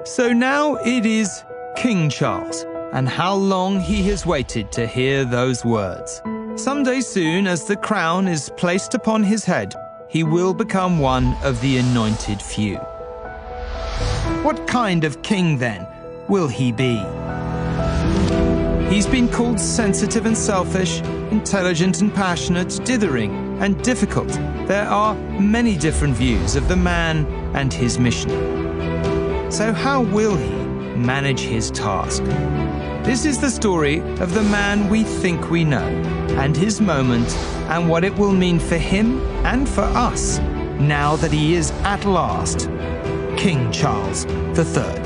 So now it is King Charles, and how long he has waited to hear those words. Someday soon, as the crown is placed upon his head, he will become one of the anointed few. What kind of king, then, will he be? He's been called sensitive and selfish, intelligent and passionate, dithering and difficult. There are many different views of the man and his mission. So how will he manage his task? This is the story of the man we think we know, and his moment, and what it will mean for him and for us, now that he is at last King Charles III.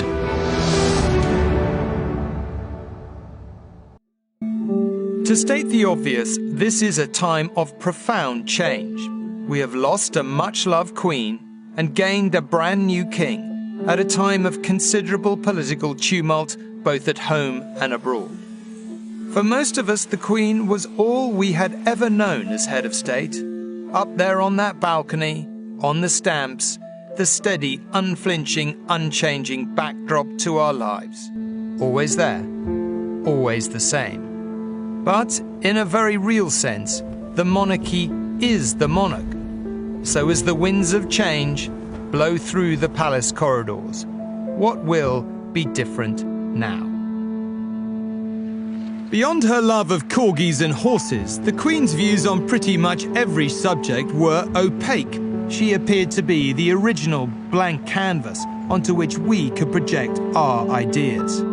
To state the obvious, this is a time of profound change. We have lost a much-loved queen and gained a brand new king at a time of considerable political tumult both at home and abroad. For most of us, the Queen was all we had ever known as head of state. Up there on that balcony, on the stamps, the steady, unflinching, unchanging backdrop to our lives. Always there, always the same. But in a very real sense, the monarchy is the monarch. So as the winds of change blow through the palace corridors, what will be different now? Beyond her love of corgis and horses, the Queen's views on pretty much every subject were opaque. She appeared to be the original blank canvas onto which we could project our ideas.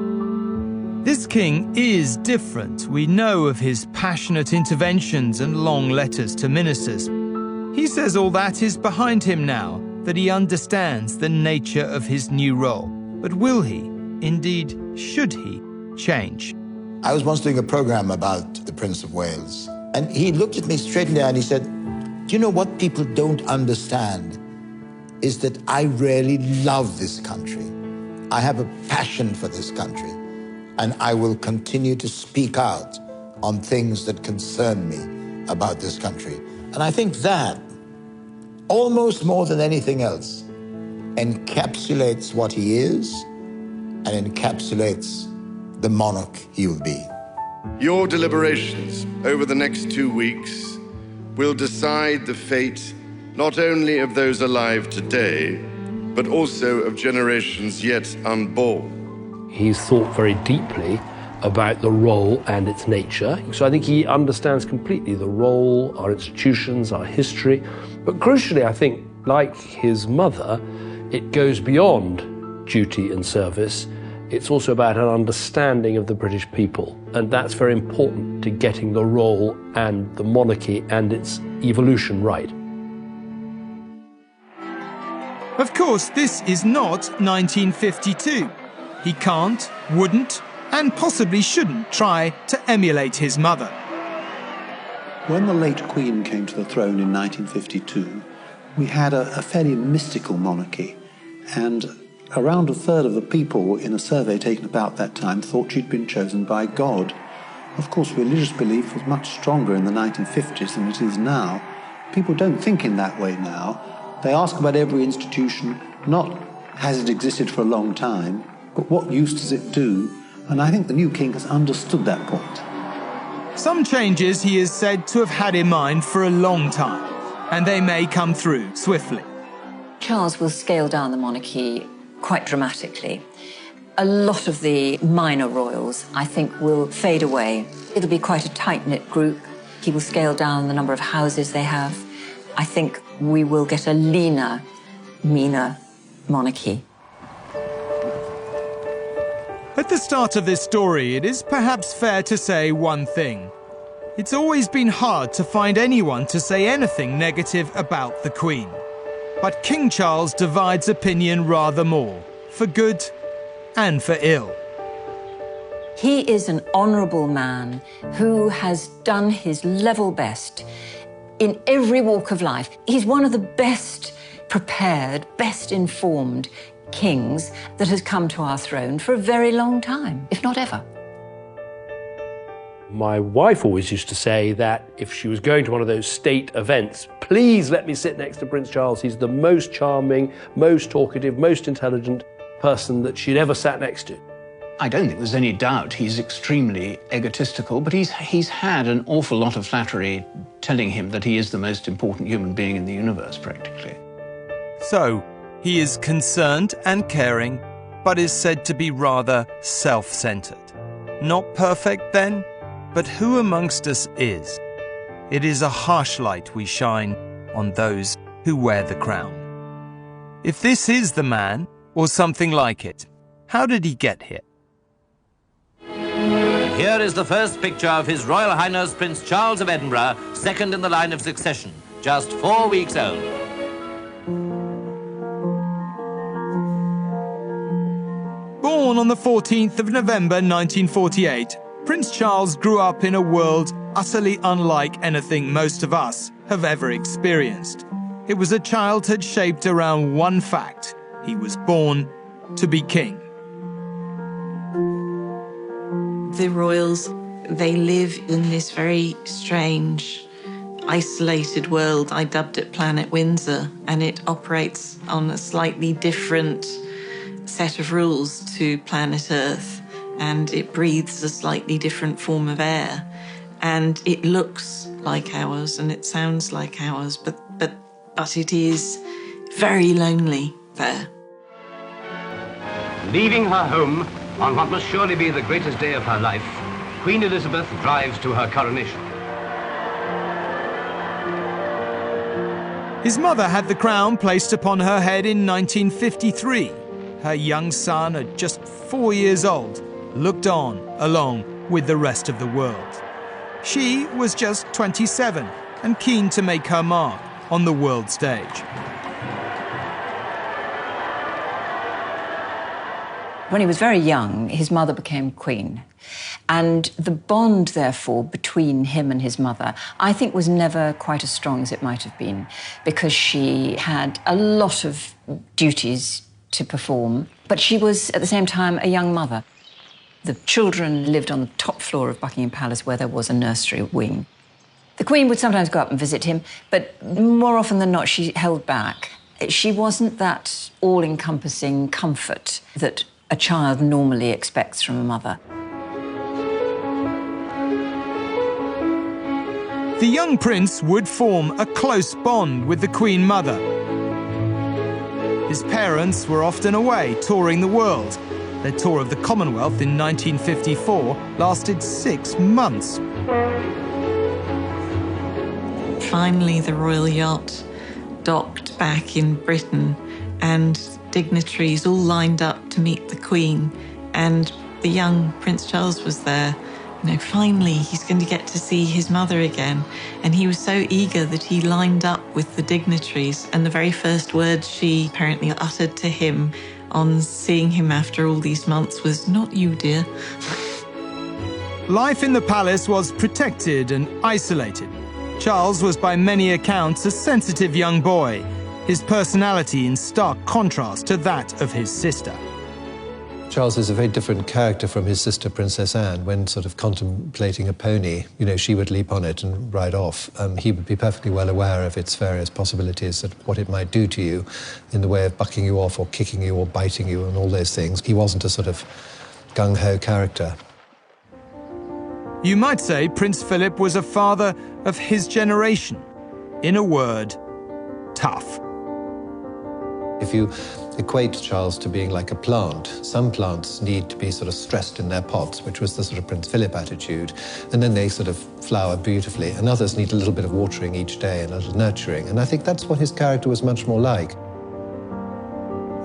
This king is different. We know of his passionate interventions and long letters to ministers. He says all that is behind him now, that he understands the nature of his new role. But will he, indeed should he, change? I was once doing a program about the Prince of Wales, and he looked at me straight in the eye and he said, "Do you know what people don't understand is that I really love this country. I have a passion for this country, and I will continue to speak out on things that concern me about this country." And I think that, almost more than anything else, encapsulates what he is and encapsulates the monarch he will be. Your deliberations over the next 2 weeks will decide the fate not only of those alive today, but also of generations yet unborn. He's thought very deeply about the role and its nature. So I think he understands completely the role, our institutions, our history. But crucially, I think, like his mother, it goes beyond duty and service. It's also about an understanding of the British people. And that's very important to getting the role and the monarchy and its evolution right. Of course, this is not 1952. He can't, wouldn't, and possibly shouldn't try to emulate his mother. When the late Queen came to the throne in 1952, we had a fairly mystical monarchy, and around a third of the people in a survey taken about that time thought she'd been chosen by God. Of course, religious belief was much stronger in the 1950s than it is now. People don't think in that way now. They ask about every institution, not has it existed for a long time, but what use does it do? And I think the new king has understood that point. Some changes he is said to have had in mind for a long time, and they may come through swiftly. Charles will scale down the monarchy quite dramatically. A lot of the minor royals, I think, will fade away. It'll be quite a tight-knit group. He will scale down the number of houses they have. I think we will get a leaner, meaner monarchy. At the start of this story, it is perhaps fair to say one thing. It's always been hard to find anyone to say anything negative about the Queen. But King Charles divides opinion rather more, for good and for ill. He is an honourable man who has done his level best in every walk of life. He's one of the best prepared, best informed kings that has come to our throne for a very long time, if not ever. My wife always used to say that if she was going to one of those state events, please let me sit next to Prince Charles. He's the most charming, most talkative, most intelligent. person that she'd ever sat next to. I don't think there's any doubt he's extremely egotistical, but he's had an awful lot of flattery telling him that he is the most important human being in the universe, practically. So, he is concerned and caring, but is said to be rather self-centered. Not perfect then, but who amongst us is? It is a harsh light we shine on those who wear the crown. If this is the man, or something like it, how did he get here? Here is the first picture of His Royal Highness Prince Charles of Edinburgh, second in the line of succession, just 4 weeks old. Born on the 14th of November 1948, Prince Charles grew up in a world utterly unlike anything most of us have ever experienced. It was a childhood shaped around one fact: he was born to be king. The royals, they live in this very strange, isolated world. I dubbed it Planet Windsor, and it operates on a slightly different set of rules to planet Earth, and it breathes a slightly different form of air, and it looks like ours and it sounds like ours, but it is very lonely there. Leaving her home on what must surely be the greatest day of her life, Queen Elizabeth drives to her coronation. His mother had the crown placed upon her head in 1953. Her young son, at just 4 years old, looked on along with the rest of the world. She was just 27 and keen to make her mark on the world stage. When he was very young, his mother became queen. And the bond, therefore, between him and his mother, I think was never quite as strong as it might have been, because she had a lot of duties to perform, but she was, at the same time, a young mother. The children lived on the top floor of Buckingham Palace, where there was a nursery wing. The Queen would sometimes go up and visit him, but more often than not, she held back. She wasn't that all-encompassing comfort that a child normally expects from a mother. The young prince would form a close bond with the Queen Mother. His parents were often away touring the world. Their tour of the Commonwealth in 1954 lasted 6 months. Finally, the royal yacht docked back in Britain, and dignitaries all lined up to meet the Queen, and the young Prince Charles was there. You know, finally he's going to get to see his mother again, and he was so eager that he lined up with the dignitaries, and the very first words she apparently uttered to him on seeing him after all these months was, "Not you, dear." Life in the palace was protected and isolated. Charles was by many accounts a sensitive young boy, his personality in stark contrast to that of his sister. Charles is a very different character from his sister, Princess Anne. When sort of contemplating a pony, you know, she would leap on it and ride off. He would be perfectly well aware of its various possibilities, that what it might do to you in the way of bucking you off or kicking you or biting you and all those things. He wasn't a sort of gung-ho character. You might say Prince Philip was a father of his generation. In a word, tough. If you equate Charles to being like a plant, some plants need to be sort of stressed in their pots, which was the sort of Prince Philip attitude, and then they sort of flower beautifully, and others need a little bit of watering each day and a little nurturing, and I think that's what his character was much more like.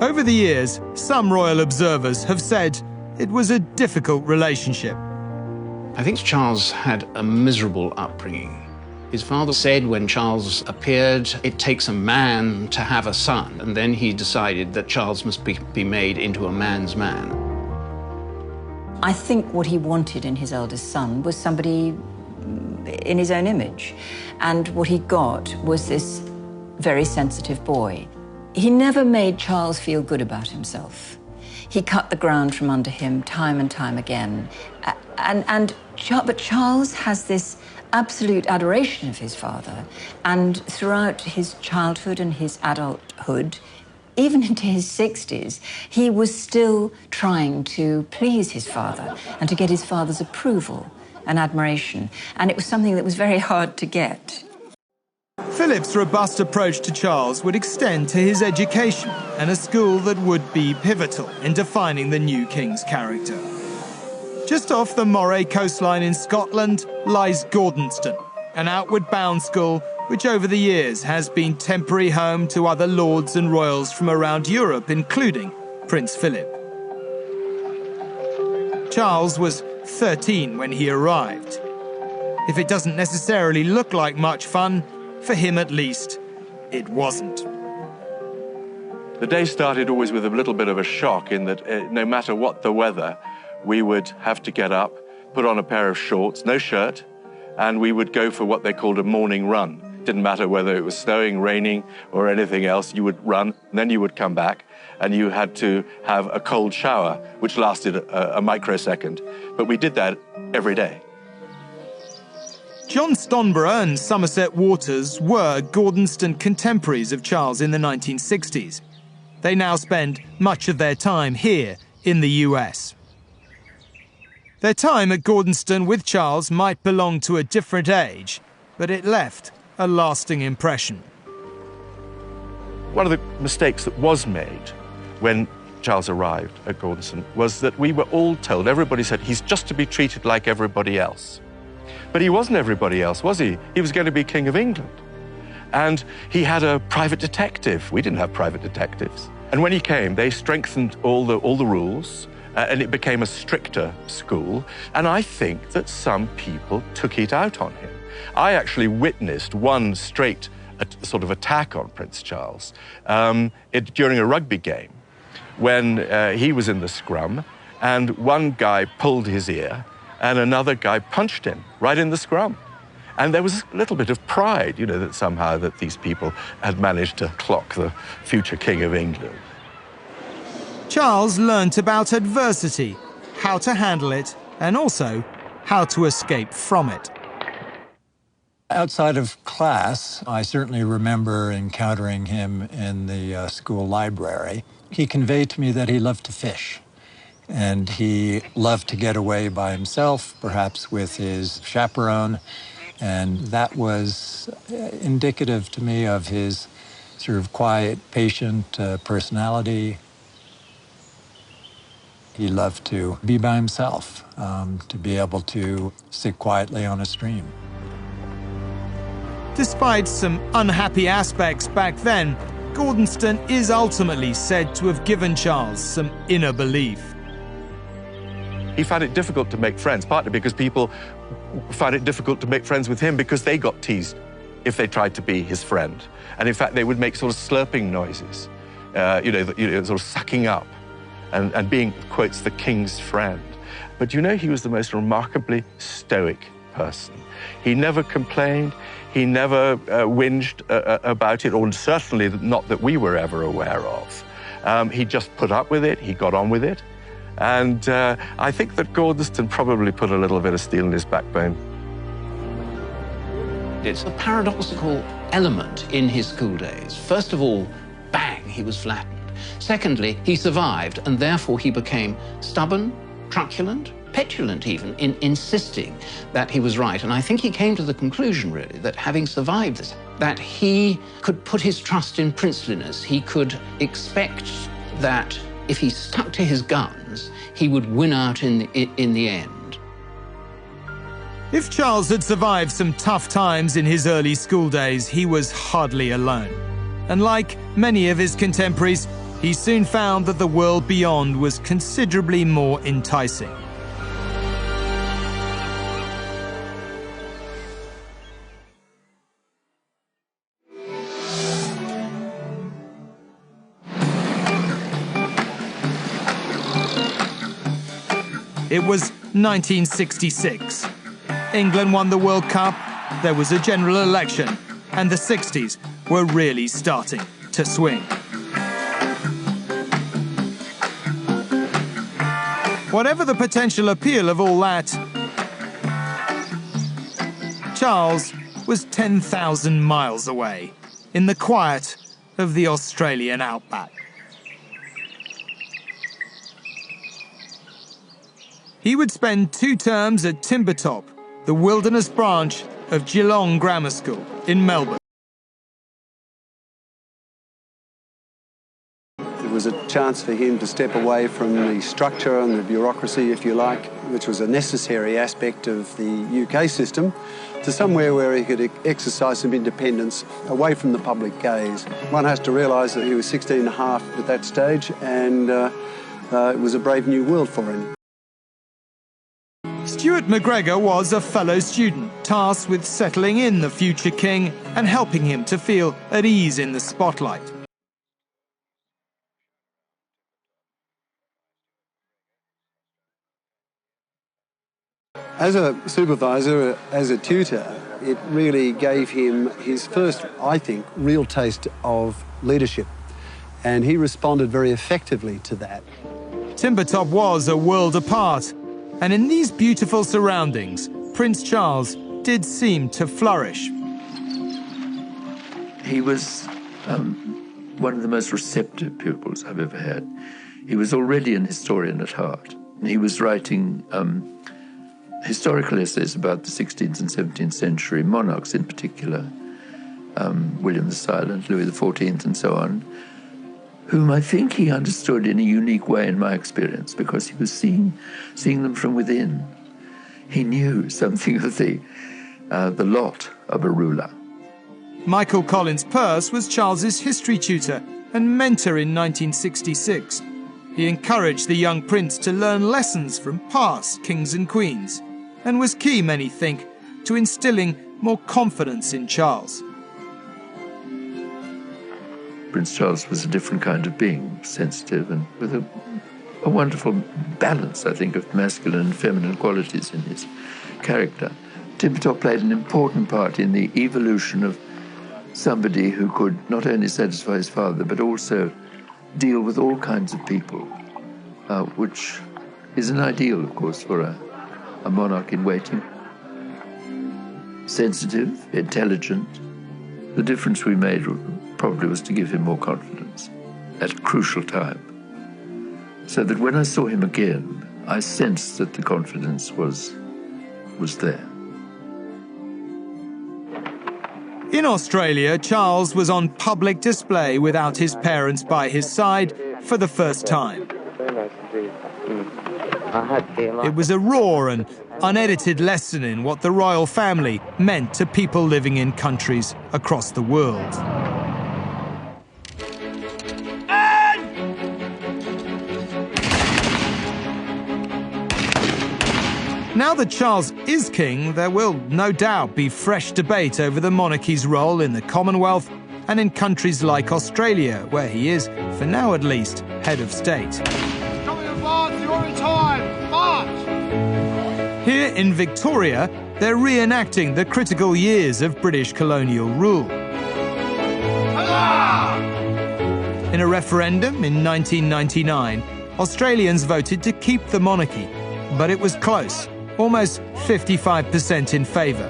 Over the years, some royal observers have said it was a difficult relationship. I think Charles had a miserable upbringing. His father said when Charles appeared, it takes a man to have a son, and then he decided that Charles must be made into a man's man. I think what he wanted in his eldest son was somebody in his own image, and what he got was this very sensitive boy. He never made Charles feel good about himself. He cut the ground from under him time and time again. But Charles has this absolute adoration of his father, and throughout his childhood and his adulthood, Even into his 60s, he was still trying to please his father and to get his father's approval and admiration. And it was something that was very hard to get. Philip's robust approach to Charles would extend to his education and a school that would be pivotal in defining the new king's character. Just off the Moray coastline in Scotland lies Gordonston, an outward-bound school which over the years has been temporary home to other lords and royals from around Europe, including Prince Philip. Charles was 13 when he arrived. If it doesn't necessarily look like much fun, for him at least, it wasn't. The day started always with a little bit of a shock in that no matter what the weather, we would have to get up, put on a pair of shorts, no shirt, and we would go for what they called a morning run. Didn't matter whether it was snowing, raining, or anything else, you would run, and then you would come back, and you had to have a cold shower, which lasted a microsecond. But we did that every day. John Stonborough and Somerset Waters were Gordonston contemporaries of Charles in the 1960s. They now spend much of their time here in the US. Their time at Gordonston with Charles might belong to a different age, but it left a lasting impression. One of the mistakes that was made when Charles arrived at Gordonston was that we were all told, everybody said, he's just to be treated like everybody else. But he wasn't everybody else, was he? He was going to be King of England. And he had a private detective. We didn't have private detectives. And when he came, they strengthened all the rules, and it became a stricter school. And I think that some people took it out on him. I actually witnessed one straight sort of attack on Prince Charles during a rugby game when he was in the scrum, and one guy pulled his ear, and another guy punched him right in the scrum. And there was a little bit of pride, you know, that somehow that these people had managed to clock the future King of England. Charles learnt about adversity, how to handle it, and also how to escape from it. Outside of class, I certainly remember encountering him in the school library. He conveyed to me that he loved to fish. And he loved to get away by himself, perhaps with his chaperone. And that was indicative to me of his sort of quiet, patient personality. He loved to be by himself, to be able to sit quietly on a stream. Despite some unhappy aspects back then, Gordonston is ultimately said to have given Charles some inner belief. He found it difficult to make friends, partly because people found it difficult to make friends with him because they got teased if they tried to be his friend. And in fact, they would make sort of slurping noises, sort of sucking up and being, quotes, the king's friend. But you know, he was the most remarkably stoic person. He never complained, he never whinged about it, or certainly not that we were ever aware of. He just put up with it, he got on with it. And I think that Gordonston probably put a little bit of steel in his backbone. It's a paradoxical element in his school days. First of all, bang, he was flattened. Secondly, he survived, and therefore he became stubborn, truculent, petulant even, in insisting that he was right. And I think he came to the conclusion, really, that having survived this, that he could put his trust in princeliness. He could expect that if he stuck to his guns, he would win out in the end. If Charles had survived some tough times in his early school days, he was hardly alone. And like many of his contemporaries, he soon found that the world beyond was considerably more enticing. It was 1966. England won the World Cup, there was a general election, and the 60s were really starting to swing. Whatever the potential appeal of all that, Charles was 10,000 miles away, in the quiet of the Australian outback. He would spend 2 terms at Timbertop, the wilderness branch of Geelong Grammar School in Melbourne. It was a chance for him to step away from the structure and the bureaucracy, if you like, which was a necessary aspect of the UK system, to somewhere where he could exercise some independence away from the public gaze. One has to realise that he was 16 and a half at that stage, and it was a brave new world for him. Stuart McGregor was a fellow student, tasked with settling in the future king and helping him to feel at ease in the spotlight. As a supervisor, as a tutor, it really gave him his first, I think, real taste of leadership. And he responded very effectively to that. Timbertop was a world apart, and in these beautiful surroundings, Prince Charles did seem to flourish. He was one of the most receptive pupils I've ever had. He was already an historian at heart. He was writing historical essays about the 16th and 17th century monarchs in particular, William the Silent, Louis XIV, and so on, whom I think he understood in a unique way in my experience, because he was seeing them from within. He knew something of the lot of a ruler. Michael Collins Peirce was Charles's history tutor and mentor in 1966. He encouraged the young prince to learn lessons from past kings and queens, and was key, many think, to instilling more confidence in Charles. Prince Charles was a different kind of being, sensitive and with a wonderful balance, I think, of masculine and feminine qualities in his character. Timbertop played an important part in the evolution of somebody who could not only satisfy his father, but also deal with all kinds of people, which is an ideal, of course, for a monarch in waiting. Sensitive, intelligent. The difference we made probably was to give him more confidence at a crucial time, so that when I saw him again, I sensed that the confidence was there. In Australia, Charles was on public display without his parents by his side for the first time. It was a raw and unedited lesson in what the royal family meant to people living in countries across the world. Now that Charles is king, there will no doubt be fresh debate over the monarchy's role in the Commonwealth and in countries like Australia, where he is, for now at least, head of state. Here in Victoria, they're reenacting the critical years of British colonial rule. In a referendum in 1999, Australians voted to keep the monarchy, but it was close. Almost 55% in favour.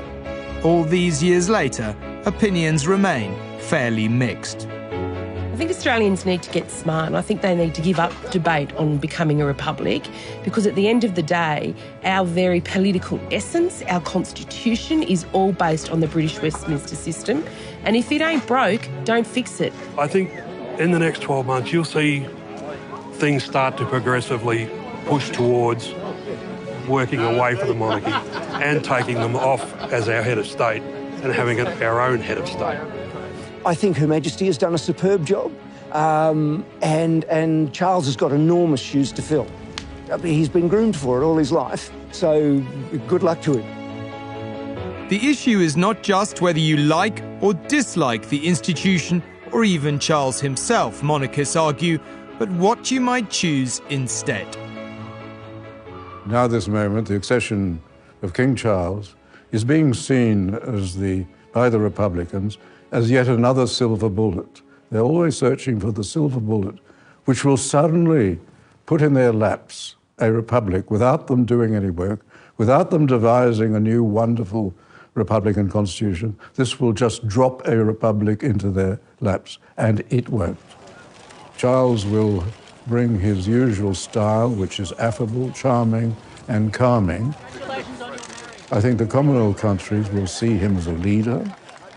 All these years later, opinions remain fairly mixed. I think Australians need to get smart, and I think they need to give up debate on becoming a republic, because at the end of the day, our very political essence, our constitution, is all based on the British Westminster system. And if it ain't broke, don't fix it. I think in the next 12 months, you'll see things start to progressively push towards working away from the monarchy and taking them off as our head of state and having our own head of state. I think Her Majesty has done a superb job, and Charles has got enormous shoes to fill. He's been groomed for it all his life, so good luck to him. The issue is not just whether you like or dislike the institution or even Charles himself, monarchists argue, but what you might choose instead. Now, this moment, the accession of King Charles is being seen as by the Republicans as yet another silver bullet. They're always searching for the silver bullet, which will suddenly put in their laps a republic without them doing any work, without them devising a new wonderful Republican constitution. This will just drop a republic into their laps, and it won't. Charles will bring his usual style, which is affable, charming, and calming. I think the Commonwealth countries will see him as a leader,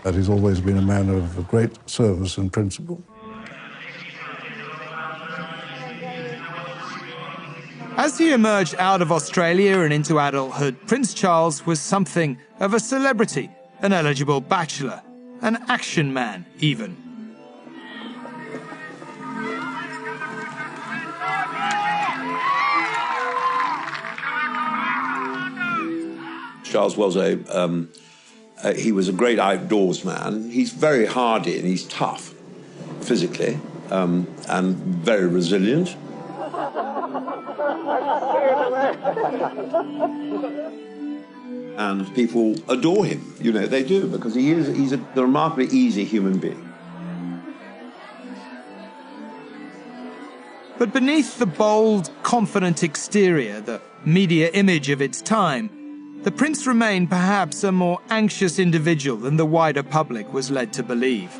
that he's always been a man of great service and principle. As he emerged out of Australia and into adulthood, Prince Charles was something of a celebrity, an eligible bachelor, an action man even. Charles was he was a great outdoors man. He's very hardy and he's tough physically and very resilient. And people adore him, you know, they do, because he's a remarkably easy human being. But beneath the bold, confident exterior, the media image of its time, the prince remained perhaps a more anxious individual than the wider public was led to believe.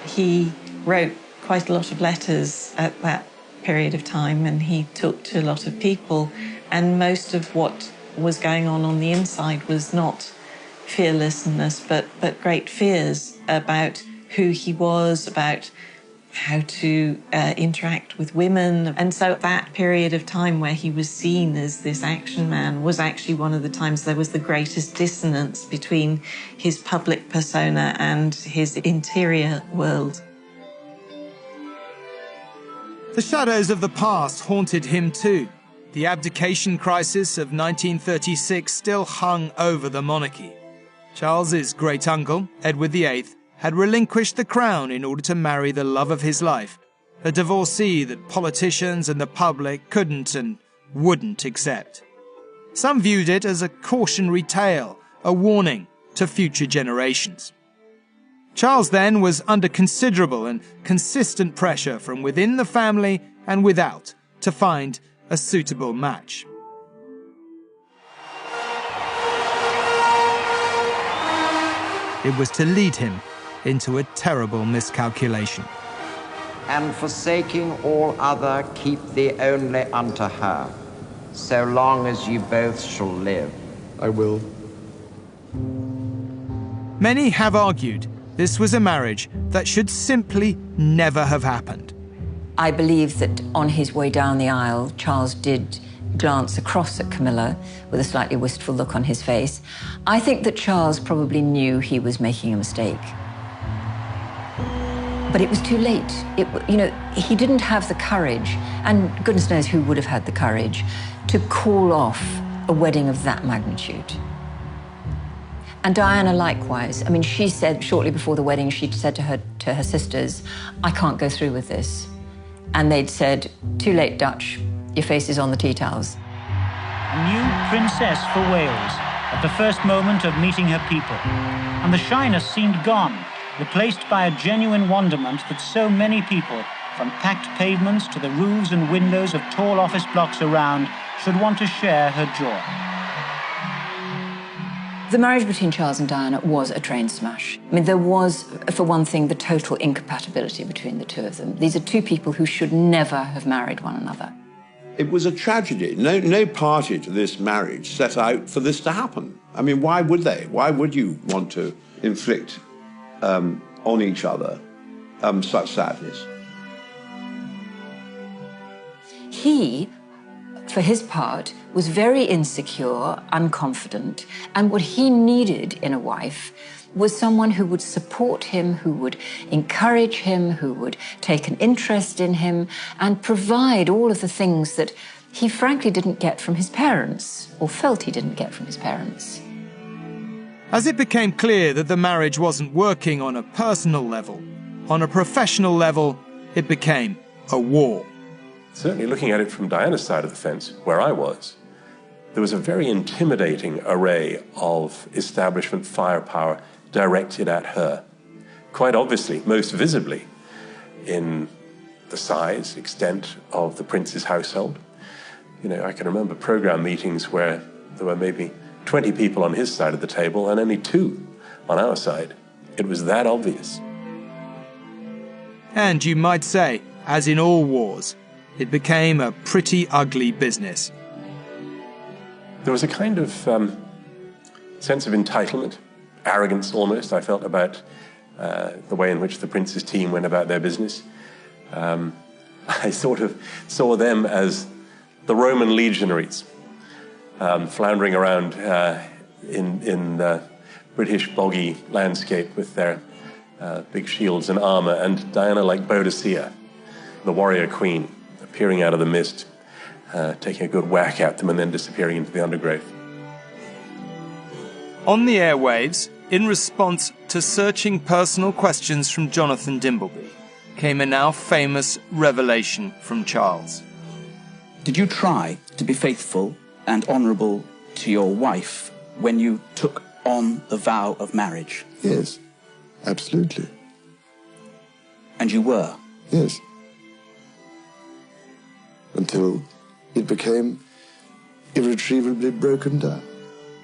He wrote quite a lot of letters at that period of time, and he talked to a lot of people, and most of what was going on the inside was not fearlessness, but great fears about who he was, about how to interact with women. And so that period of time where he was seen as this action man was actually one of the times there was the greatest dissonance between his public persona and his interior world. The shadows of the past haunted him too. The abdication crisis of 1936 still hung over the monarchy. Charles's great-uncle, Edward VIII, had relinquished the crown in order to marry the love of his life, a divorcee that politicians and the public couldn't and wouldn't accept. Some viewed it as a cautionary tale, a warning to future generations. Charles then was under considerable and consistent pressure from within the family and without to find a suitable match. It was to lead him into a terrible miscalculation. And forsaking all other, keep thee only unto her, so long as ye both shall live. I will. Many have argued this was a marriage that should simply never have happened. I believe that on his way down the aisle, Charles did glance across at Camilla with a slightly wistful look on his face. I think that Charles probably knew he was making a mistake. But it was too late. He didn't have the courage, and goodness knows who would have had the courage, to call off a wedding of that magnitude. And Diana likewise. I mean, she said shortly before the wedding, she'd said to her sisters, "I can't go through with this." And they'd said, "Too late, Dutch. Your face is on the tea towels." A new princess for Wales at the first moment of meeting her people. And the shyness seemed gone, replaced by a genuine wonderment that so many people, from packed pavements to the roofs and windows of tall office blocks around, should want to share her joy. The marriage between Charles and Diana was a train smash. I mean, there was, for one thing, the total incompatibility between the two of them. These are two people who should never have married one another. It was a tragedy. No party to this marriage set out for this to happen. I mean, why would they? Why would you want to inflict on each other such sadness? He, for his part, was very insecure, unconfident, and what he needed in a wife was someone who would support him, who would encourage him, who would take an interest in him, and provide all of the things that he frankly didn't get from his parents, or felt he didn't get from his parents. As it became clear that the marriage wasn't working on a personal level, on a professional level, it became a war. Certainly looking at it from Diana's side of the fence, where I was, there was a very intimidating array of establishment firepower directed at her. Quite obviously, most visibly, in the size, extent of the prince's household. You know, I can remember program meetings where there were maybe 20 people on his side of the table and only 2 on our side. It was that obvious. And you might say, as in all wars, it became a pretty ugly business. There was a kind of sense of entitlement, arrogance almost, I felt, about the way in which the prince's team went about their business. I sort of saw them as the Roman legionaries, floundering around in the British boggy landscape with their big shields and armor, and Diana like Boadicea, the warrior queen, appearing out of the mist, taking a good whack at them and then disappearing into the undergrowth. On the airwaves, in response to searching personal questions from Jonathan Dimbleby, came a now famous revelation from Charles. Did you try to be faithful and honourable to your wife when you took on the vow of marriage? Yes, absolutely. And you were? Yes. Until it became irretrievably broken down.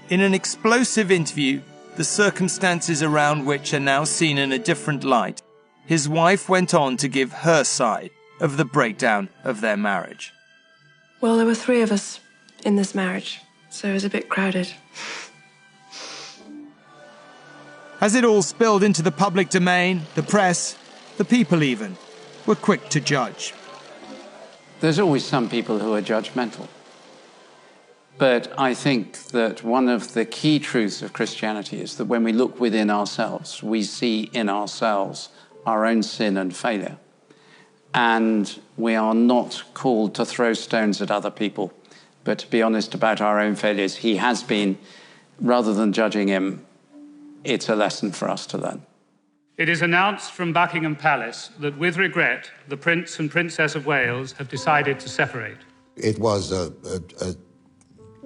In an explosive interview, the circumstances around which are now seen in a different light, his wife went on to give her side of the breakdown of their marriage. Well, there were 3 of us in this marriage, so it was a bit crowded. As it all spilled into the public domain, the press, the people even, were quick to judge. There's always some people who are judgmental. But I think that one of the key truths of Christianity is that when we look within ourselves, we see in ourselves our own sin and failure. And we are not called to throw stones at other people, but to be honest about our own failures. He has been, rather than judging him, it's a lesson for us to learn. It is announced from Buckingham Palace that, with regret, the Prince and Princess of Wales have decided to separate. It was a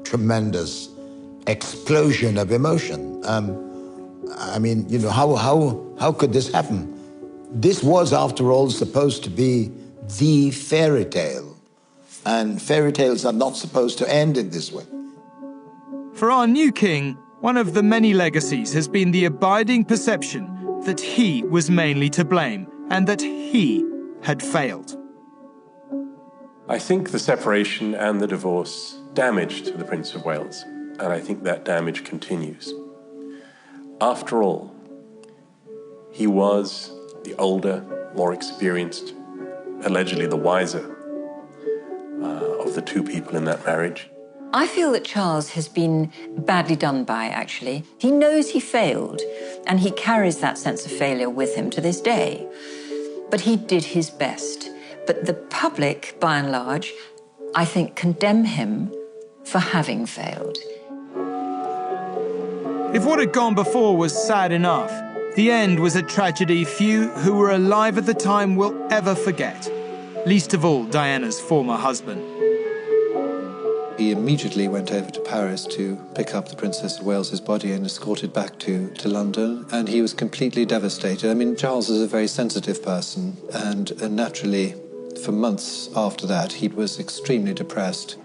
tremendous explosion of emotion. I mean, you know, how could this happen? This was, after all, supposed to be the fairy tale. And fairy tales are not supposed to end in this way. For our new king, one of the many legacies has been the abiding perception that he was mainly to blame and that he had failed. I think the separation and the divorce damaged the Prince of Wales, and I think that damage continues. After all, he was the older, more experienced, allegedly the wiser of the 2 people in that marriage. I feel that Charles has been badly done by, actually. He knows he failed, and he carries that sense of failure with him to this day. But he did his best. But the public, by and large, I think, condemn him for having failed. If what had gone before was sad enough, the end was a tragedy few who were alive at the time will ever forget. Least of all, Diana's former husband. He immediately went over to Paris to pick up the Princess of Wales's body and escort it back to London, and he was completely devastated. I mean, Charles is a very sensitive person, and naturally, for months after that, he was extremely depressed.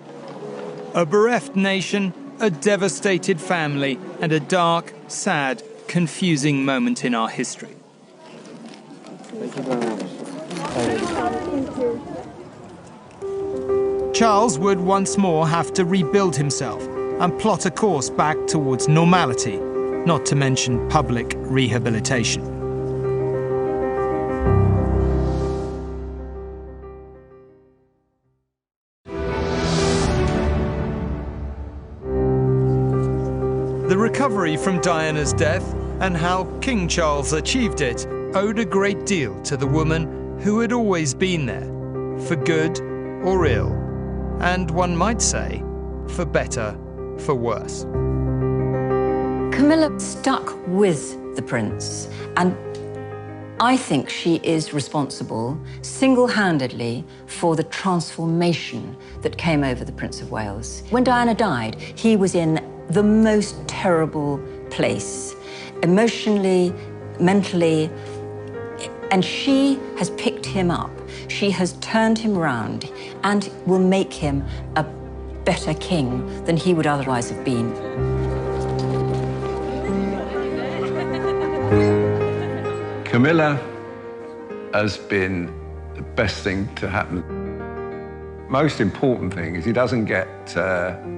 A bereft nation, a devastated family, and a dark, sad, confusing moment in our history. Thank you very much. Charles would once more have to rebuild himself and plot a course back towards normality, not to mention public rehabilitation. The recovery from Diana's death and how King Charles achieved it owed a great deal to the woman who had always been there, for good or ill, and one might say, for better, for worse. Camilla stuck with the prince, and I think she is responsible single-handedly for the transformation that came over the Prince of Wales. When Diana died, he was in the most terrible place, emotionally, mentally, and she has picked him up. She has turned him round and will make him a better king than he would otherwise have been. Camilla has been the best thing to happen. Most important thing is he doesn't get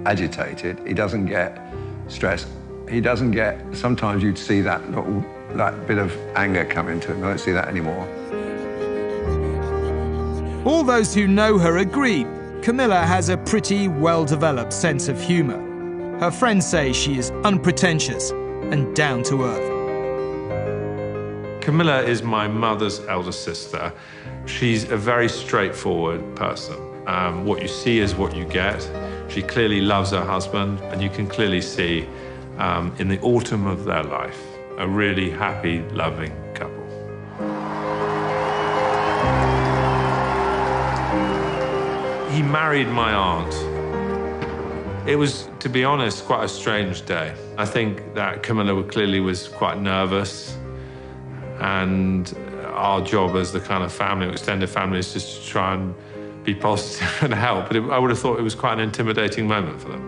agitated, he doesn't get stressed, he doesn't get, sometimes you'd see that bit of anger come into him. I don't see that anymore. All those who know her agree Camilla has a pretty well-developed sense of humour. Her friends say she is unpretentious and down to earth. Camilla is my mother's elder sister. She's a very straightforward person. What you see is what you get. She clearly loves her husband, and you can clearly see in the autumn of their life, a really happy, loving couple. He married my aunt. It was, to be honest, quite a strange day. I think that Camilla clearly was quite nervous, and our job as the kind of family, extended family, is just to try and be positive and help. But I would have thought it was quite an intimidating moment for them.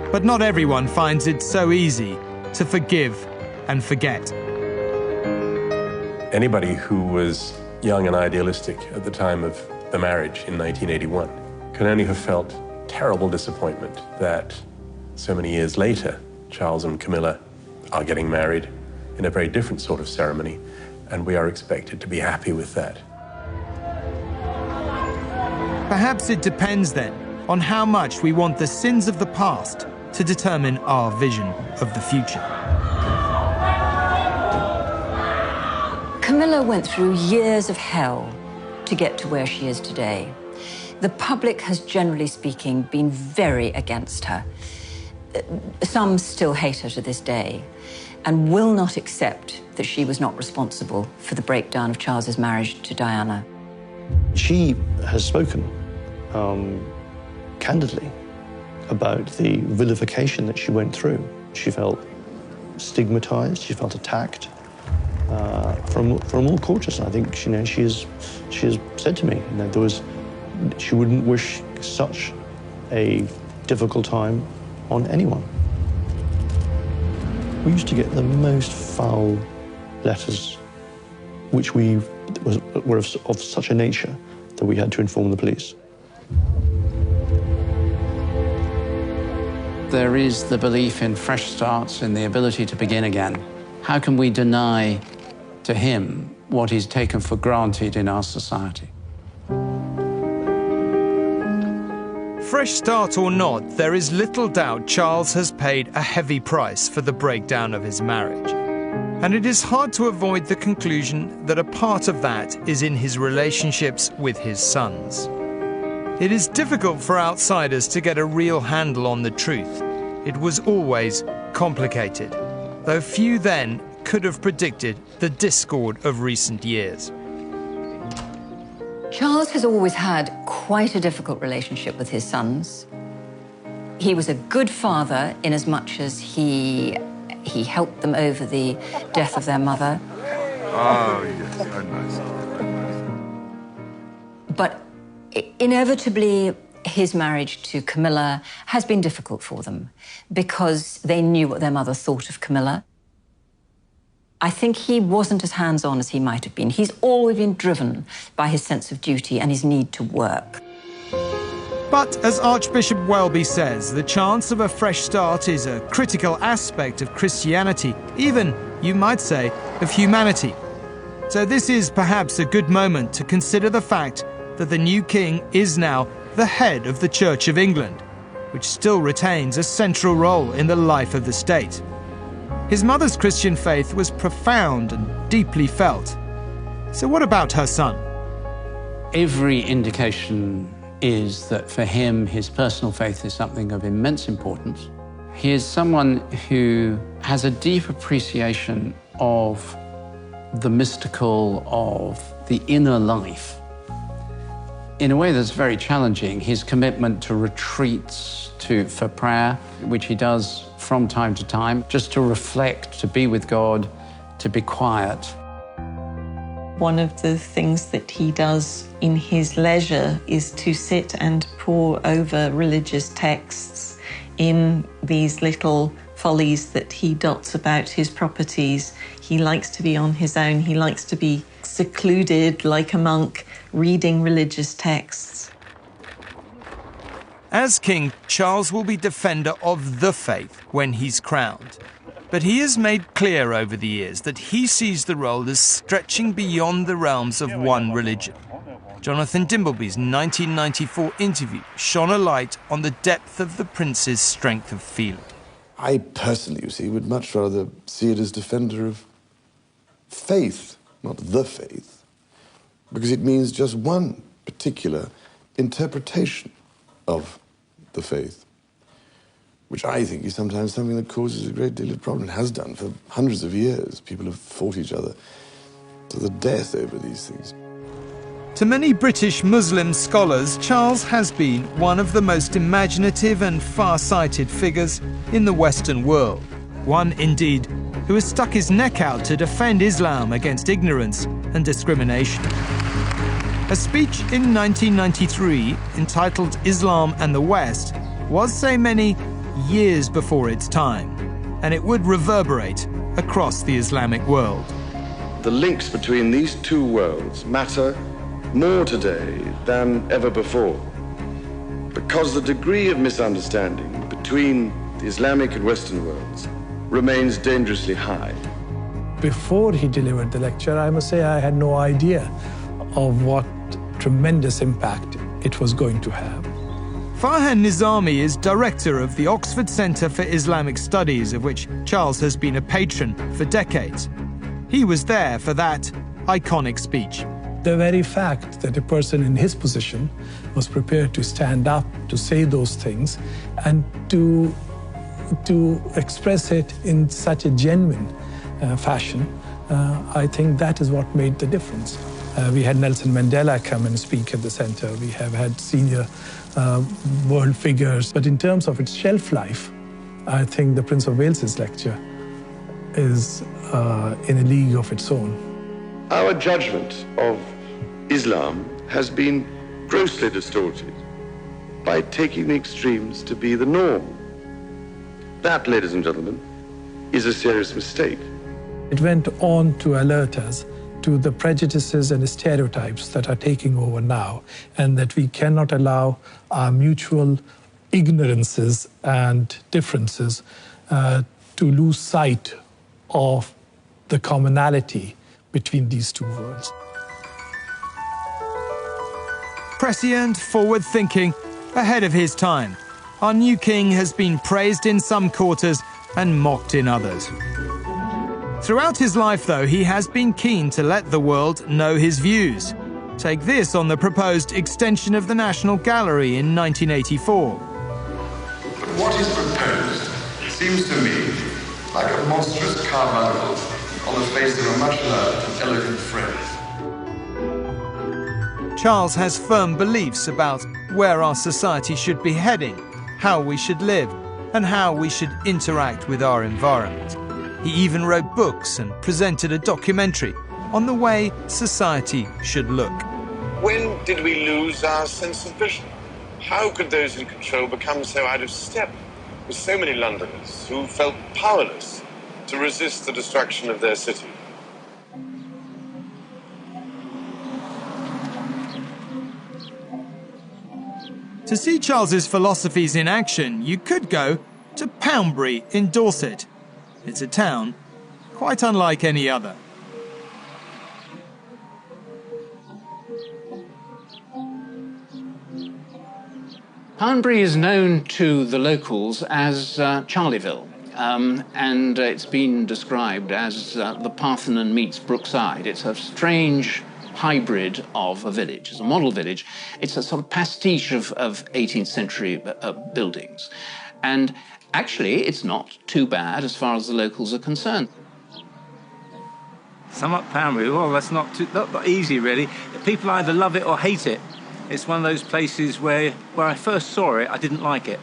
But not everyone finds it so easy to forgive and forget. Anybody who was young and idealistic at the time of the marriage in 1981 can only have felt terrible disappointment that so many years later, Charles and Camilla are getting married in a very different sort of ceremony, and we are expected to be happy with that. Perhaps it depends then on how much we want the sins of the past to determine our vision of the future. Camilla went through years of hell to get to where she is today. The public has, generally speaking, been very against her. Some still hate her to this day and will not accept that she was not responsible for the breakdown of Charles's marriage to Diana. She has spoken candidly about the vilification that she went through. She felt stigmatized, she felt attacked from all quarters. I think she has said to me that she wouldn't wish such a difficult time on anyone. We used to get the most foul letters, which were of such a nature that we had to inform the police. There is the belief in fresh starts, in the ability to begin again. How can we deny to him what is taken for granted in our society? Fresh start or not, there is little doubt Charles has paid a heavy price for the breakdown of his marriage. And it is hard to avoid the conclusion that a part of that is in his relationships with his sons. It is difficult for outsiders to get a real handle on the truth. It was always complicated, though few then could have predicted the discord of recent years. Charles has always had quite a difficult relationship with his sons. He was a good father in as much as he helped them over the death of their mother. Oh, yes, so nice. But inevitably, his marriage to Camilla has been difficult for them because they knew what their mother thought of Camilla. I think he wasn't as hands-on as he might have been. He's always been driven by his sense of duty and his need to work. But as Archbishop Welby says, the chance of a fresh start is a critical aspect of Christianity, even, you might say, of humanity. So this is perhaps a good moment to consider the fact that the new king is now the head of the Church of England, which still retains a central role in the life of the state. His mother's Christian faith was profound and deeply felt. So what about her son? Every indication is that for him, his personal faith is something of immense importance. He is someone who has a deep appreciation of the mystical, of the inner life. In a way that's very challenging, his commitment to retreats for prayer, which he does from time to time, just to reflect, to be with God, to be quiet. One of the things that he does in his leisure is to sit and pore over religious texts in these little follies that he dots about his properties. He likes to be on his own. He likes to be secluded like a monk, reading religious texts. As king, Charles will be defender of the faith when he's crowned. But he has made clear over the years that he sees the role as stretching beyond the realms of one religion. Jonathan Dimbleby's 1994 interview shone a light on the depth of the prince's strength of feeling. I personally, you see, would much rather see it as defender of faith, not the faith, because it means just one particular interpretation of the faith, which I think is sometimes something that causes a great deal of problem. It has done for hundreds of years. People have fought each other to the death over these things. To many British Muslim scholars, Charles has been one of the most imaginative and far-sighted figures in the Western world. One, indeed, who has stuck his neck out to defend Islam against ignorance and discrimination. A speech in 1993 entitled Islam and the West was, say many, years before its time, and it would reverberate across the Islamic world. The links between these two worlds matter more today than ever before, because the degree of misunderstanding between the Islamic and Western worlds remains dangerously high. Before he delivered the lecture, I must say I had no idea of what tremendous impact it was going to have. Farhan Nizami is director of the Oxford Centre for Islamic Studies, of which Charles has been a patron for decades. He was there for that iconic speech. The very fact that a person in his position was prepared to stand up, to say those things, and to express it in such a genuine fashion, I think that is what made the difference. We had Nelson Mandela come and speak at the center. We have had senior world figures. But in terms of its shelf life, I think the Prince of Wales's lecture is in a league of its own. Our judgment of Islam has been grossly distorted by taking the extremes to be the norm. That, ladies and gentlemen, is a serious mistake. It went on to alert us to the prejudices and stereotypes that are taking over now, and that we cannot allow our mutual ignorances and differences to lose sight of the commonality between these two worlds. Prescient, forward-thinking, ahead of his time, our new king has been praised in some quarters and mocked in others. Throughout his life, though, he has been keen to let the world know his views. Take this on the proposed extension of the National Gallery in 1984. But what is proposed seems to me like a monstrous carbuncle on the face of a much-loved and elegant friend. Charles has firm beliefs about where our society should be heading, how we should live, and how we should interact with our environment. He even wrote books and presented a documentary on the way society should look. When did we lose our sense of vision? How could those in control become so out of step with so many Londoners who felt powerless to resist the destruction of their city? To see Charles's philosophies in action, you could go to Poundbury in Dorset. It's a town quite unlike any other. Poundbury is known to the locals as Charleville, and it's been described as the Parthenon meets Brookside. It's a strange hybrid of a village. It's a model village. It's a sort of pastiche of 18th century buildings. And actually, it's not too bad as far as the locals are concerned. Sum up Poundbury, well, that's not easy, really. People either love it or hate it. It's one of those places where I first saw it, I didn't like it.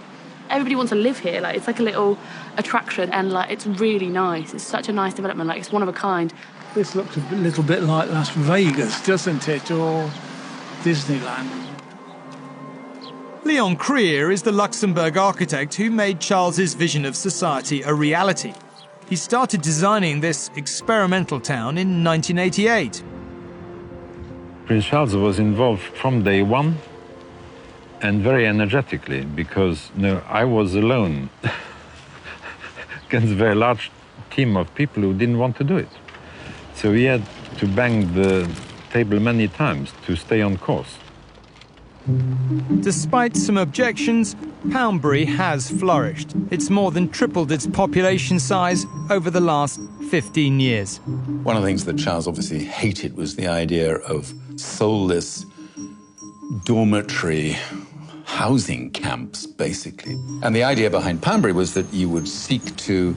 Everybody wants to live here. Like, it's like a little attraction, and like it's really nice. It's such a nice development. Like, it's one of a kind. This looks a little bit like Las Vegas, doesn't it, or Disneyland? Leon Krier is the Luxembourg architect who made Charles's vision of society a reality. He started designing this experimental town in 1988. Prince Charles was involved from day one and very energetically, because I was alone against a very large team of people who didn't want to do it. So he had to bang the table many times to stay on course. Despite some objections, Poundbury has flourished. It's more than tripled its population size over the last 15 years. One of the things that Charles obviously hated was the idea of soulless dormitory housing camps, basically. And the idea behind Poundbury was that you would seek to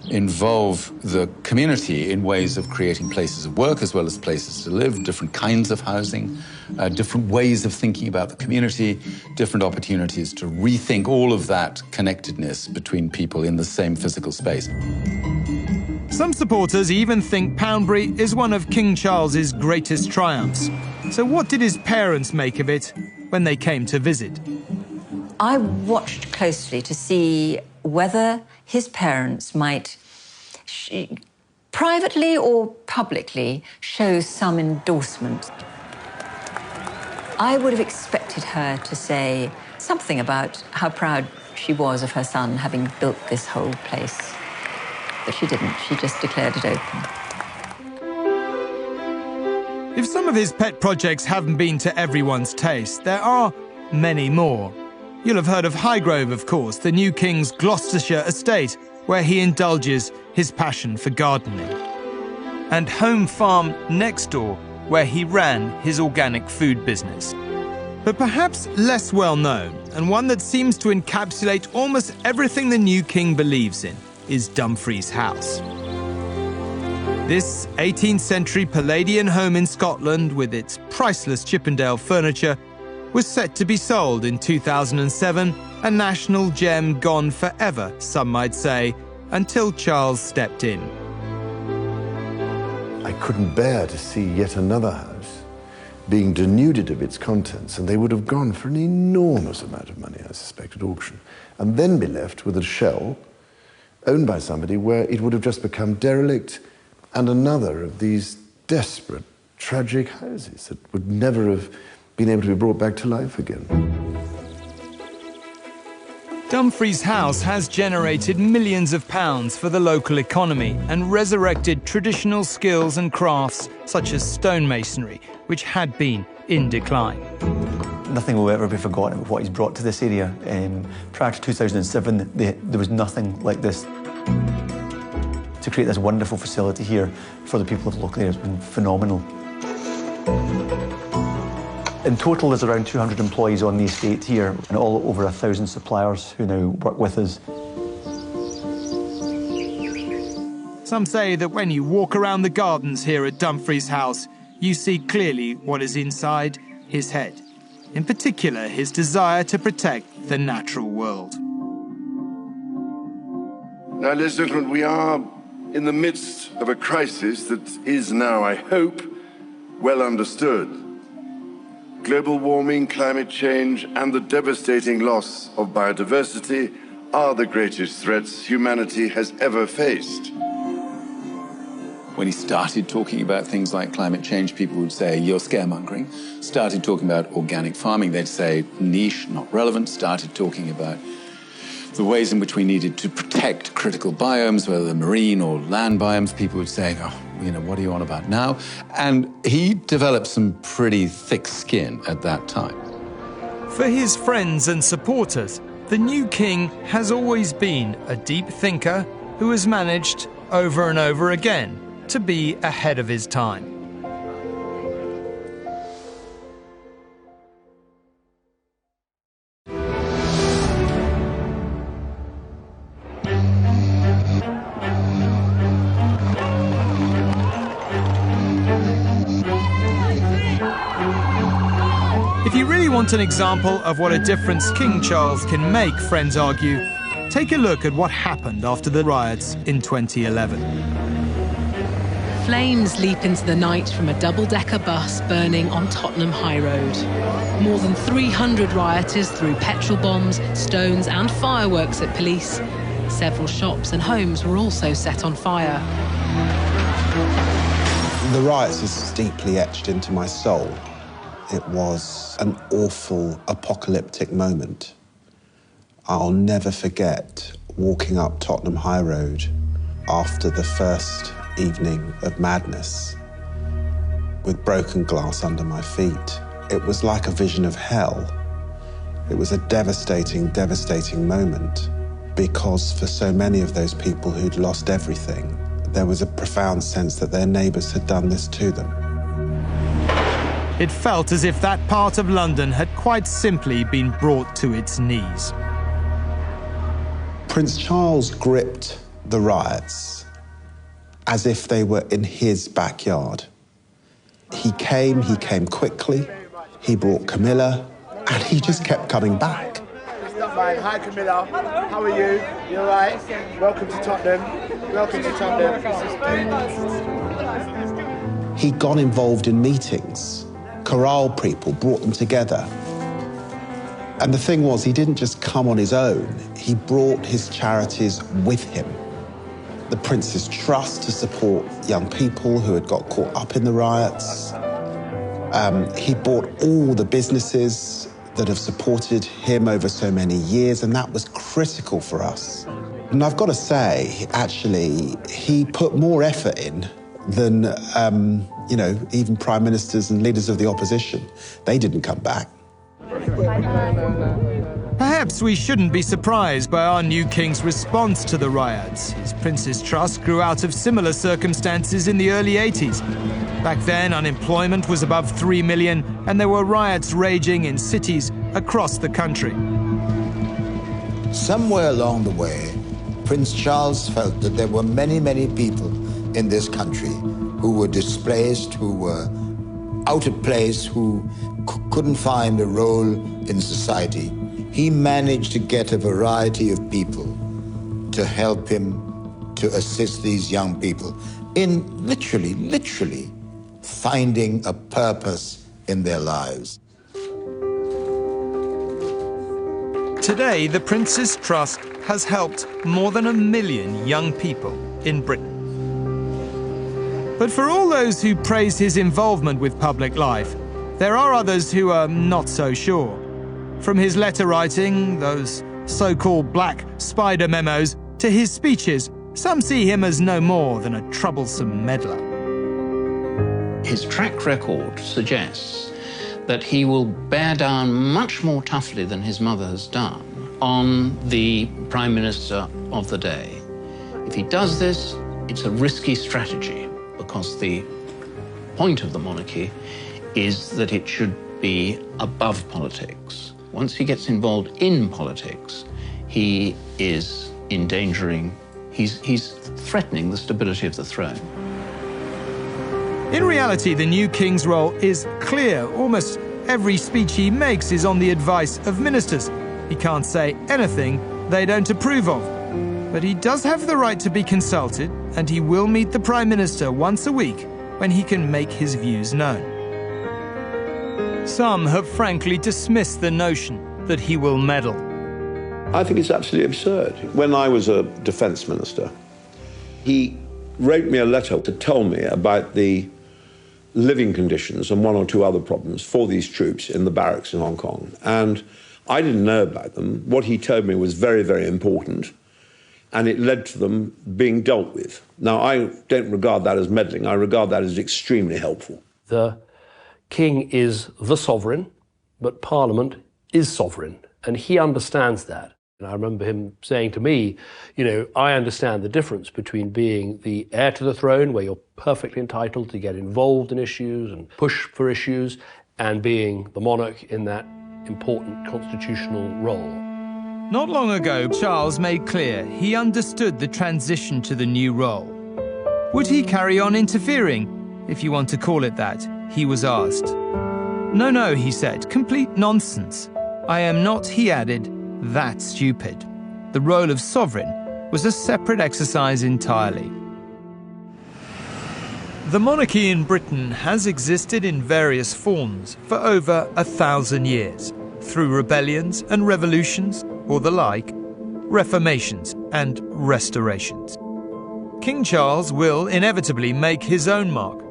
involve the community in ways of creating places of work as well as places to live, different kinds of housing, different ways of thinking about the community, different opportunities to rethink all of that connectedness between people in the same physical space. Some supporters even think Poundbury is one of King Charles's greatest triumphs. So what did his parents make of it when they came to visit? I watched closely to see whether his parents might privately or publicly show some endorsement. I would have expected her to say something about how proud she was of her son having built this whole place. But she didn't. She just declared it open. If some of his pet projects haven't been to everyone's taste, there are many more. You'll have heard of Highgrove, of course, the new king's Gloucestershire estate, where he indulges his passion for gardening. And Home Farm next door, where he ran his organic food business. But perhaps less well known, and one that seems to encapsulate almost everything the new king believes in, is Dumfries House. This 18th century Palladian home in Scotland, with its priceless Chippendale furniture, was set to be sold in 2007, a national gem gone forever, some might say, until Charles stepped in. I couldn't bear to see yet another house being denuded of its contents, and they would have gone for an enormous amount of money, I suspect, at auction, and then be left with a shell owned by somebody where it would have just become derelict, and another of these desperate, tragic houses that would never have been able to be brought back to life again. Dumfries House has generated millions of pounds for the local economy and resurrected traditional skills and crafts such as stonemasonry, which had been in decline. Nothing will ever be forgotten of what he's brought to this area. Prior to 2007, there was nothing like this. To create this wonderful facility here for the people of the local area has been phenomenal. In total, there's around 200 employees on the estate here, and all over 1,000 suppliers who now work with us. Some say that when you walk around the gardens here at Dumfries House, you see clearly what is inside his head. In particular, his desire to protect the natural world. Now, ladies and gentlemen, we are in the midst of a crisis that is now, I hope, well understood. Global warming, climate change, and the devastating loss of biodiversity are the greatest threats humanity has ever faced. When he started talking about things like climate change, people would say, you're scaremongering. Started talking about organic farming, they'd say, niche, not relevant. Started talking about the ways in which we needed to protect critical biomes, whether they're marine or land biomes, people would say, oh, what are you on about now? And he developed some pretty thick skin at that time. For his friends and supporters, the new king has always been a deep thinker who has managed, over and over again, to be ahead of his time. If you really want an example of what a difference King Charles can make, friends argue, take a look at what happened after the riots in 2011. Flames leap into the night from a double-decker bus burning on Tottenham High Road. More than 300 rioters threw petrol bombs, stones and fireworks at police. Several shops and homes were also set on fire. The riots is deeply etched into my soul. It was an awful, apocalyptic moment. I'll never forget walking up Tottenham High Road after the first evening of madness with broken glass under my feet. It was like a vision of hell. It was a devastating, devastating moment because for so many of those people who'd lost everything, there was a profound sense that their neighbours had done this to them. It felt as if that part of London had quite simply been brought to its knees. Prince Charles gripped the riots as if they were in his backyard. He came quickly, he brought Camilla, and he just kept coming back. Hi Camilla, how are you? You all right? Welcome to Tottenham. Welcome to Tottenham. He got involved in meetings, corralled people, brought them together. And the thing was, he didn't just come on his own, he brought his charities with him. The Prince's Trust to support young people who had got caught up in the riots. He bought all the businesses that have supported him over so many years, and that was critical for us. And I've got to say, actually, he put more effort in than, even prime ministers and leaders of the opposition. They didn't come back. Perhaps we shouldn't be surprised by our new king's response to the riots. His Prince's Trust grew out of similar circumstances in the early 80s. Back then, unemployment was above 3 million, and there were riots raging in cities across the country. Somewhere along the way, Prince Charles felt that there were many, many people in this country who were displaced, who were out of place, who couldn't find a role in society. He managed to get a variety of people to help him to assist these young people in literally finding a purpose in their lives. Today, the Prince's Trust has helped more than 1 million young people in Britain. But for all those who praise his involvement with public life, there are others who are not so sure. From his letter writing, those so-called black spider memos, to his speeches, some see him as no more than a troublesome meddler. His track record suggests that he will bear down much more toughly than his mother has done on the Prime Minister of the day. If he does this, it's a risky strategy because the point of the monarchy is that it should be above politics. Once he gets involved in politics, he is endangering, he's threatening the stability of the throne. In reality, the new king's role is clear. Almost every speech he makes is on the advice of ministers. He can't say anything they don't approve of. But he does have the right to be consulted, and he will meet the Prime Minister once a week when he can make his views known. Some have frankly dismissed the notion that he will meddle. I think it's absolutely absurd. When I was a defence minister, he wrote me a letter to tell me about the living conditions and one or two other problems for these troops in the barracks in Hong Kong. And I didn't know about them. What he told me was very, very important, and it led to them being dealt with. Now, I don't regard that as meddling. I regard that as extremely helpful. The King is the sovereign, but Parliament is sovereign, and he understands that. And I remember him saying to me, I understand the difference between being the heir to the throne, where you're perfectly entitled to get involved in issues and push for issues, and being the monarch in that important constitutional role. Not long ago, Charles made clear he understood the transition to the new role. Would he carry on interfering, if you want to call it that? He was asked. No, he said, complete nonsense. I am not, he added, that stupid. The role of sovereign was a separate exercise entirely. The monarchy in Britain has existed in various forms for over 1,000 years, through rebellions and revolutions, or the like, reformations and restorations. King Charles will inevitably make his own mark.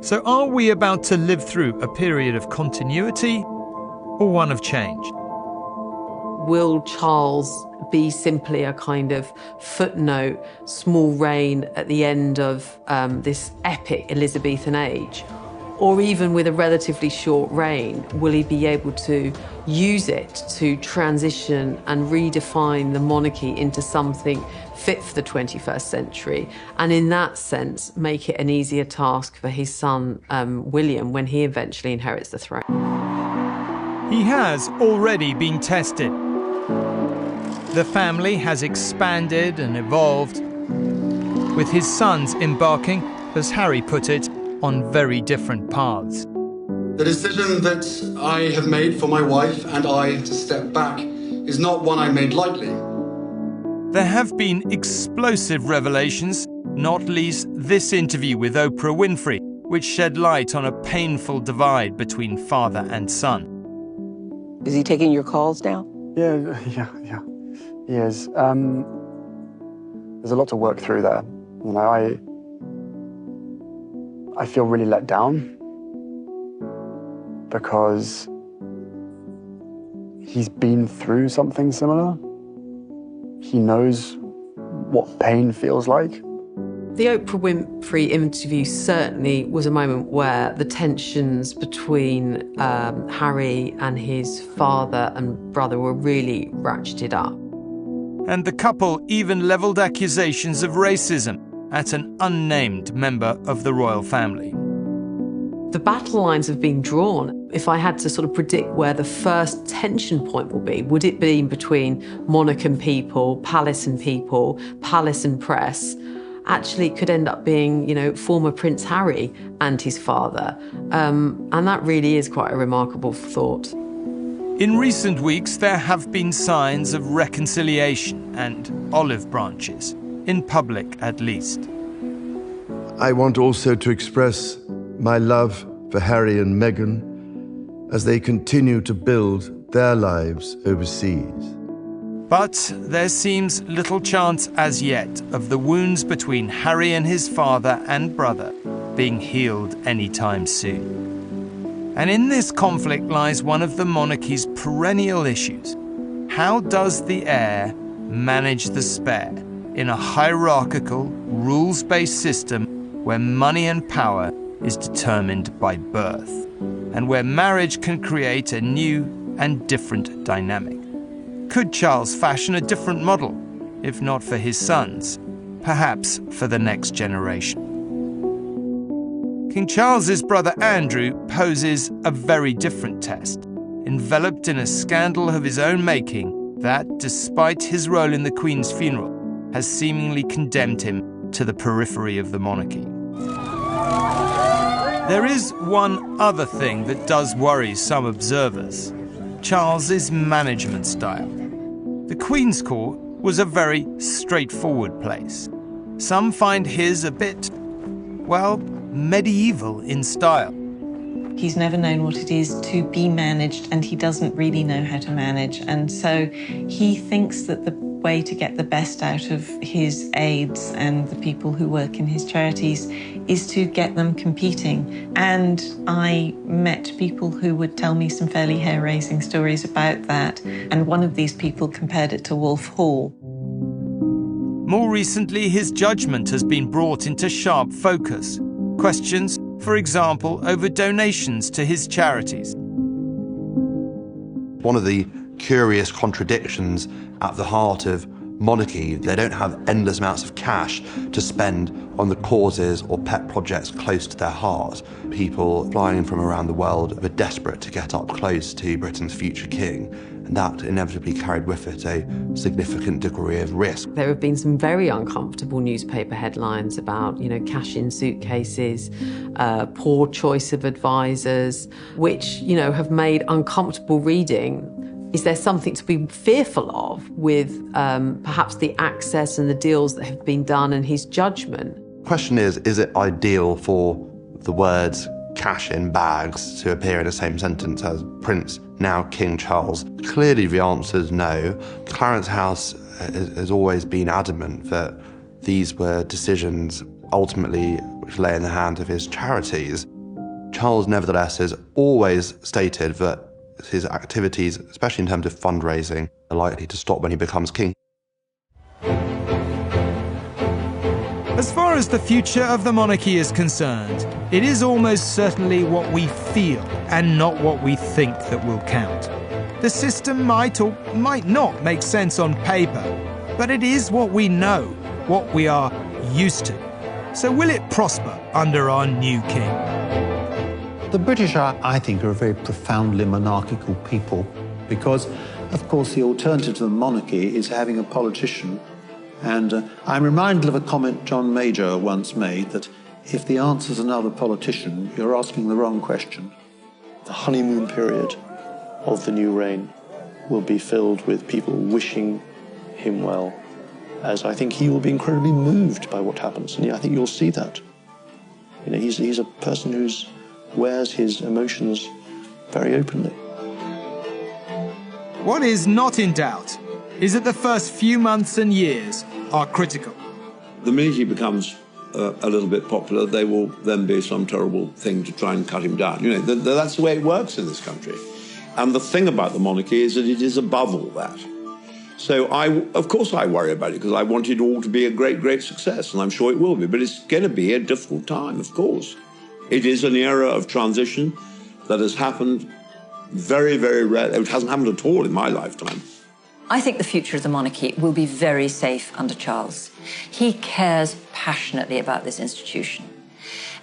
So are we about to live through a period of continuity or one of change? Will Charles be simply a kind of footnote, small reign at the end of this epic Elizabethan age? Or even with a relatively short reign, will he be able to use it to transition and redefine the monarchy into something fit for the 21st century? And in that sense, make it an easier task for his son, William, when he eventually inherits the throne. He has already been tested. The family has expanded and evolved, with his sons embarking, as Harry put it, on very different paths. The decision that I have made for my wife and I to step back is not one I made lightly. There have been explosive revelations, not least this interview with Oprah Winfrey, which shed light on a painful divide between father and son. Is he taking your calls now? Yeah, he is. There's a lot to work through there. You know, I feel really let down because he's been through something similar. He knows what pain feels like. The Oprah Winfrey interview certainly was a moment where the tensions between Harry and his father and brother were really ratcheted up. And the couple even levelled accusations of racism at an unnamed member of the royal family. The battle lines have been drawn. If I had to sort of predict where the first tension point will be, would it be between monarch and people, palace and people, palace and press? Actually, it could end up being, you know, former Prince Harry and his father. And that really is quite a remarkable thought. In recent weeks, there have been signs of reconciliation and olive branches, in public at least. I want also to express my love for Harry and Meghan as they continue to build their lives overseas. But there seems little chance as yet of the wounds between Harry and his father and brother being healed anytime soon. And in this conflict lies one of the monarchy's perennial issues. How does the heir manage the spare in a hierarchical, rules-based system where money and power is determined by birth, and where marriage can create a new and different dynamic? Could Charles fashion a different model, if not for his sons, perhaps for the next generation? King Charles's brother Andrew poses a very different test, enveloped in a scandal of his own making that, despite his role in the Queen's funeral, has seemingly condemned him to the periphery of the monarchy. There is one other thing that does worry some observers: Charles's management style. The Queen's Court was a very straightforward place. Some find his a bit, well, medieval in style. He's never known what it is to be managed, and he doesn't really know how to manage. And so he thinks that the way to get the best out of his aides and the people who work in his charities is to get them competing. And I met people who would tell me some fairly hair-raising stories about that. And one of these people compared it to Wolf Hall. More recently, his judgment has been brought into sharp focus. Questions, for example, over donations to his charities. One of the curious contradictions at the heart of monarchy, they don't have endless amounts of cash to spend on the causes or pet projects close to their heart. People flying in from around the world are desperate to get up close to Britain's future king, and that inevitably carried with it a significant degree of risk. There have been some very uncomfortable newspaper headlines about, you know, cash in suitcases, poor choice of advisors, which, you know, have made uncomfortable reading. Is there something to be fearful of with perhaps the access and the deals that have been done and his judgment? The question is it ideal for the words cash in bags to appear in the same sentence as Prince, now King Charles? Clearly the answer is no. Clarence House has always been adamant that these were decisions ultimately which lay in the hands of his charities. Charles, nevertheless, has always stated that his activities, especially in terms of fundraising, are likely to stop when he becomes king. As far as the future of the monarchy is concerned, it is almost certainly what we feel and not what we think that will count. The system might or might not make sense on paper, but it is what we know, what we are used to. So will it prosper under our new king? The British, I think, are a very profoundly monarchical people because, of course, the alternative to the monarchy is having a politician. And I'm reminded of a comment John Major once made that if the answer's another politician, you're asking the wrong question. The honeymoon period of the new reign will be filled with people wishing him well, as I think he will be incredibly moved by what happens. And I think you'll see that. You know, he's a person who wears his emotions very openly. What is not in doubt is that the first few months and years are critical. The minute he becomes a little bit popular, there will then be some terrible thing to try and cut him down. You know, that's the way it works in this country. And the thing about the monarchy is that it is above all that. So, of course I worry about it, because I want it all to be a great, great success, and I'm sure it will be. But it's going to be a difficult time, of course. It is an era of transition that has happened very, very rarely. It hasn't happened at all in my lifetime. I think the future of the monarchy will be very safe under Charles. He cares passionately about this institution.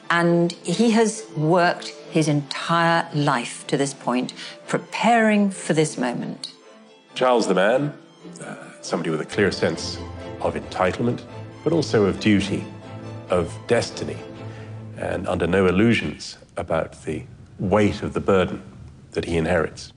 And he has worked his entire life to this point, preparing for this moment. Charles the man, somebody with a clear sense of entitlement, but also of duty, of destiny, and under no illusions about the weight of the burden that he inherits.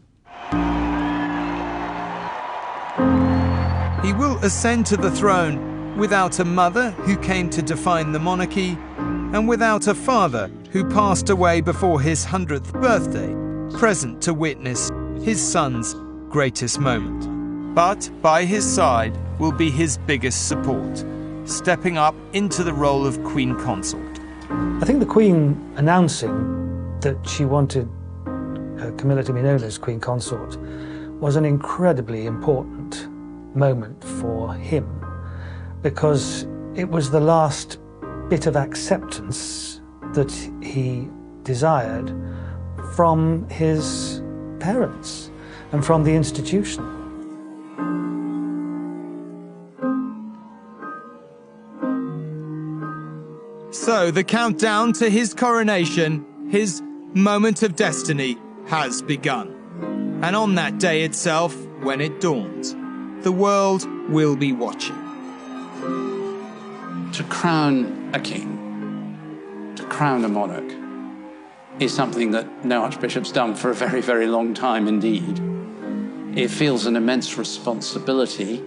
He will ascend to the throne without a mother who came to define the monarchy, and without a father who passed away before his 100th birthday, present to witness his son's greatest moment. But by his side will be his biggest support, stepping up into the role of Queen Consort. I think the Queen announcing that she wanted Camilla to be known as Queen Consort was an incredibly important moment for him, because it was the last bit of acceptance that he desired from his parents and from the institution. So the countdown to his coronation, his moment of destiny, has begun. And on that day itself, when it dawns, the world will be watching. To crown a king, to crown a monarch, is something that no archbishop's done for a very, very long time indeed. It feels an immense responsibility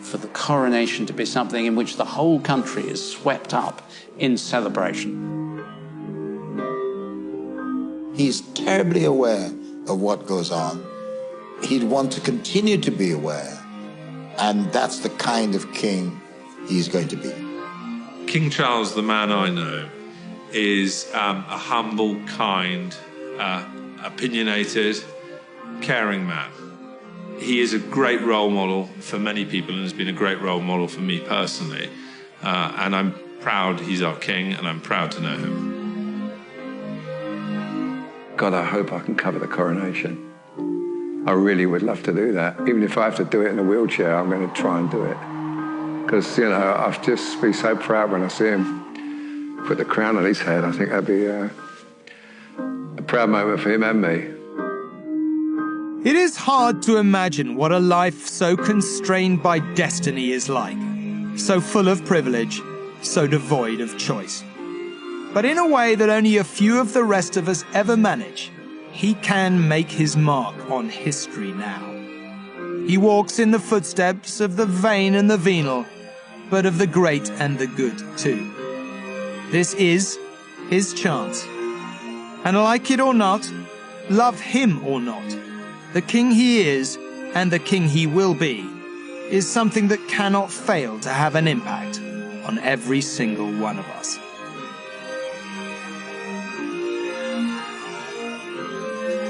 for the coronation to be something in which the whole country is swept up in celebration. He's terribly aware of what goes on. He'd want to continue to be aware, and that's the kind of king he's going to be. King Charles, the man I know, is a humble, kind, opinionated, caring man. He is a great role model for many people and has been a great role model for me personally. And I'm proud he's our king, and I'm proud to know him. God, I hope I can cover the coronation. I really would love to do that. Even if I have to do it in a wheelchair, I'm going to try and do it. Because, you know, I'll just be so proud when I see him put the crown on his head. I think that'd be a proud moment for him and me. It is hard to imagine what a life so constrained by destiny is like. So full of privilege, so devoid of choice. But in a way that only a few of the rest of us ever manage, he can make his mark on history now. He walks in the footsteps of the vain and the venal, but of the great and the good too. This is his chance. And like it or not, love him or not, the king he is and the king he will be is something that cannot fail to have an impact on every single one of us.